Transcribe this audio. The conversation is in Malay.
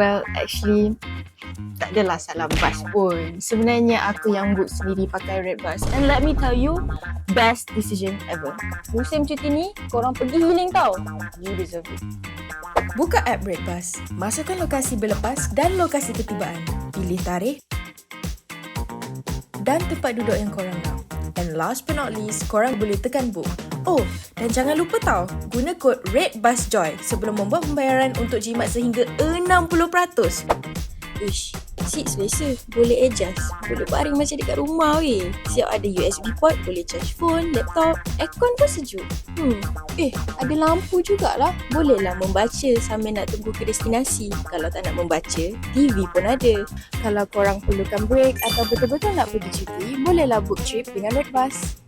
Well, actually, tak adalah salah bus pun. Sebenarnya aku yang book sendiri pakai Red Bus. And let me tell you, best decision ever. Musim cuti ni, korang pergi healing tau. You deserve it. Buka app Redbus, masukkan lokasi berlepas dan lokasi ketibaan. Pilih tarikh dan tempat duduk yang korang nak. And last but not least, korang boleh tekan book. Oh, dan jangan lupa tau, guna kod REDBUSJOY sebelum membuat pembayaran untuk jimat sehingga 60%. Ish, seat selesa. Boleh adjust. Boleh baring macam dekat rumah weh. Siap ada USB port, boleh charge phone, laptop. Aircon pun sejuk. Ada lampu jugalah. Bolehlah membaca sambil nak tunggu ke destinasi. Kalau tak nak membaca, TV pun ada. Kalau korang perlukan break atau betul-betul nak pergi cuti, bolehlah book trip dengan Red Bus.